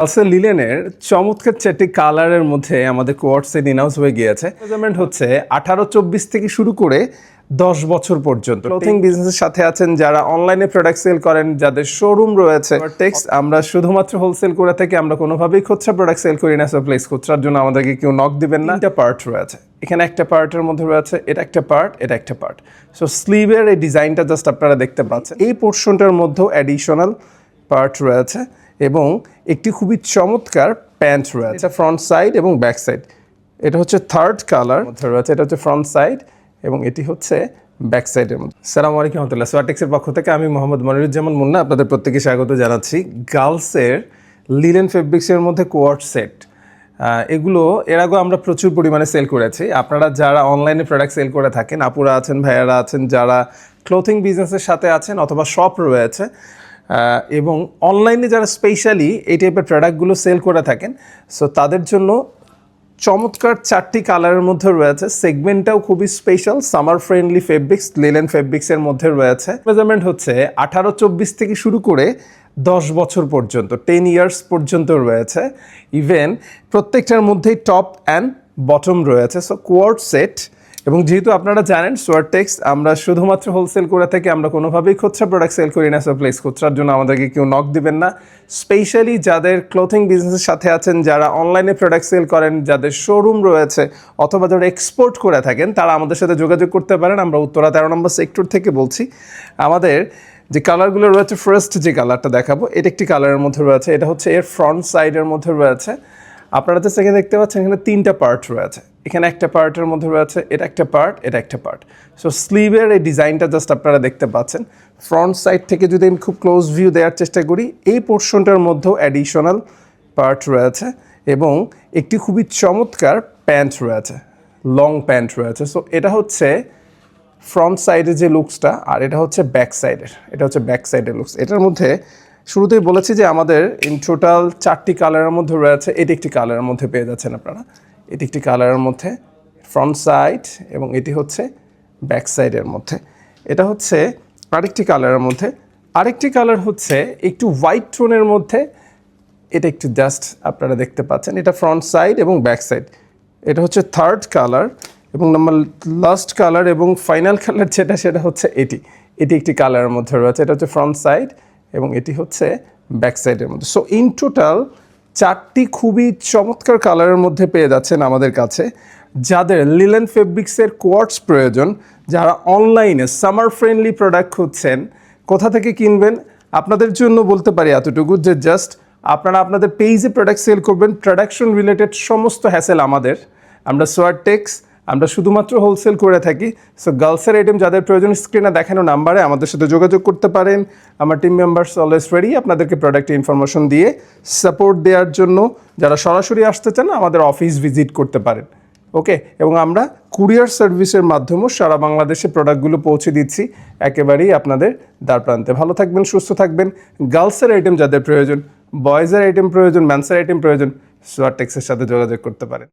আসলে লিলেনের চমৎকার চারটি কালারের মধ্যে আমাদের কোয়ার্টসেট ইনহাউস হয়ে গিয়েছে। মেজারমেন্ট হচ্ছে 18-24 থেকে শুরু করে 10 বছর পর্যন্ত। ক্লোথিং বিজনেসের সাথে আছেন যারা অনলাইনে প্রোডাক্ট সেল করেন, যাদের শোরুম রয়েছে। টেক্স আমরা শুধুমাত্র হোলসেল করে থাকি, আমরা কোনোভাবেই খুচরা প্রোডাক্ট সেল করি না। সো প্লিজ খুচরার জন্য আমাদেরকে কেউ নক দিবেন না। একটা পার্ট রয়েছে এখানে, একটা পার্টের মধ্যে রয়েছে এটা একটা পার্ট, এটা একটা পার্ট। সো স্লিভের এই ডিজাইনটা জাস্ট আপনারা দেখতে পাচ্ছেন। এই পোর্শনটার মধ্যেও অ্যাডিশনাল পার্ট রয়েছে এবং একটি খুবই চমৎকার প্যান্ট রয়েছে ফ্রন্ট সাইড এবং ব্যাক সাইড। এটা হচ্ছে থার্ড কালার মধ্যে রয়েছে, এটা হচ্ছে ফ্রন্ট সাইড এবং এটি হচ্ছে ব্যাক সাইডের মধ্যে। আসসালামু আলাইকুম রহমতুল্লাহ। সোয়াটেক্সের পক্ষ থেকে আমি মোহাম্মদ মনিরুজ্জামান মুন্না আপনাদের প্রত্যেকে স্বাগত জানাচ্ছি। গার্লসের লিলেন ফেব্রিক্সের মধ্যে কোয়ার্ট সেট, এগুলো এর আগেও আমরা প্রচুর পরিমাণে সেল করেছি। আপনারা যারা অনলাইনে প্রোডাক্ট সেল করে থাকেন, আপুরা আছেন, ভাইয়ারা আছেন, যারা ক্লোথিং বিজনেসের সাথে আছেন অথবা শপ রয়েছে এবং অনলাইনে যারা স্পেশালি এই টাইপের প্রোডাক্টগুলো সেল করে থাকেন, সো তাদের জন্য চমৎকার চারটি কালারের মধ্যে রয়েছে। সেগমেন্টটাও খুবই special, summer friendly fabrics, linen ফেব্রিক্সের মধ্যে রয়েছে। মেজারমেন্ট হচ্ছে 18-24 থেকে শুরু করে 10 বছর পর্যন্ত, 10 ইয়ার্স পর্যন্ত রয়েছে। ইভেন প্রত্যেকটার মধ্যেই টপ অ্যান্ড বটম রয়েছে। সো কোয়ার্ট সেট, এবং যেহেতু আপনারা জানেন সোয়াটেক্স আমরা শুধুমাত্র হোলসেল করে থাকি, আমরা কোনোভাবেই খুচরা প্রোডাক্ট সেল করি না। সো প্লিজ খুচরার জন্য আমাদেরকে কেউ নক দিবেন না। স্পেশালি যাদের ক্লোথিং বিজনেসের সাথে আছেন, যারা অনলাইনে প্রোডাক্ট সেল করেন, যাদের শোরুম রয়েছে অথবা যারা এক্সপোর্ট করে থাকেন, তারা আমাদের সাথে যোগাযোগ করতে পারেন। আমরা উত্তরা 13 নম্বর সেক্টর থেকে বলছি। আমাদের যে কালারগুলো রয়েছে, ফার্স্ট যে কালারটা দেখাবো এটা একটি কালারের মধ্যে রয়েছে, এটা হচ্ছে এর ফ্রন্ট সাইডের মধ্যে রয়েছে। আপনারা তো সেখানে দেখতে পাচ্ছেন এখানে 3টা পার্ট রয়েছে। এখানে একটা পার্টের মধ্যে রয়েছে এটা একটা পার্ট, এটা একটা পার্ট। সো স্লিভের এই ডিজাইনটা জাস্ট আপনারা দেখতে পাচ্ছেন। ফ্রন্ট সাইড থেকে যদি আমি খুব ক্লোজ ভিউ দেওয়ার চেষ্টা করি, এই পোর্শনটার মধ্যেও অ্যাডিশনাল পার্ট রয়েছে এবং একটি খুবই চমৎকার প্যান্ট রয়েছে, লং প্যান্ট রয়েছে। সো এটা হচ্ছে ফ্রন্ট সাইডের যে লুকসটা, আর এটা হচ্ছে ব্যাক সাইডের, এটা হচ্ছে ব্যাক সাইডের লুকস। এটার মধ্যে শুরুতেই বলেছি যে আমাদের ইন টোটাল 4টি কালারের মধ্যে রয়েছে। এটি একটি কালারের মধ্যে পেয়ে যাচ্ছেন আপনারা, এটি একটি কালারের মধ্যে ফ্রন্ট সাইড এবং এটি হচ্ছে ব্যাক সাইডের মধ্যে। এটা হচ্ছে আরেকটি কালারের মধ্যে, আরেকটি কালার হচ্ছে একটু হোয়াইট টোনের মধ্যে, এটা একটু জাস্ট আপনারা দেখতে পাচ্ছেন। এটা ফ্রন্ট সাইড এবং ব্যাক সাইড। এটা হচ্ছে থার্ড কালার এবং নাম্বার লাস্ট কালার এবং ফাইনাল কালার যেটা, সেটা হচ্ছে এটি একটি কালারের মধ্যে রয়েছে। এটা হচ্ছে ফ্রন্ট সাইড এবং এটি হচ্ছে ব্যাক সাইডের মধ্যে। সো ইন টোটাল 4টি খুবই চমৎকার কালারের মধ্যে পেয়ে যাচ্ছেন আমাদের কাছে। যাদের লিলেন ফেব্রিক্সের কোয়ার্টস প্রয়োজন, যারা অনলাইনে সামার ফ্রেন্ডলি প্রোডাক্ট খুঁজছেন, কোথা থেকে কিনবেন, আপনাদের জন্য বলতে পারি এতটুকু যে জাস্ট আপনারা আপনাদের পেজে প্রোডাক্ট সেল করবেন। প্রোডাকশন রিলেটেড সমস্ত হ্যাসেল আমাদের, আমরা সোয়াটেক্স আমরা শুধুমাত্র হোলসেল করে থাকি। সো গার্লসের আইটেম যাদের প্রয়োজন, স্ক্রিনে দেখানো নাম্বারে আমাদের সাথে যোগাযোগ করতে পারেন। আমার টিম মেম্বার্স অলওয়েজ রেডি আপনাদেরকে প্রোডাক্টের ইনফরমেশন দিয়ে সাপোর্ট দেওয়ার জন্য। যারা সরাসরি আসতে চান আমাদের অফিস ভিজিট করতে পারেন, ওকে। এবং আমরা কুরিয়ার সার্ভিসের মাধ্যমেও সারা বাংলাদেশে প্রোডাক্টগুলো পৌঁছে দিচ্ছি একেবারেই আপনাদের দ্বার প্রান্তে। ভালো থাকবেন, সুস্থ থাকবেন। গার্লসের আইটেম যাদের প্রয়োজন, বয়েজের আইটেম প্রয়োজন, ম্যান্সের আইটেম প্রয়োজন, সোয়াটেক্সের সাথে যোগাযোগ করতে পারেন।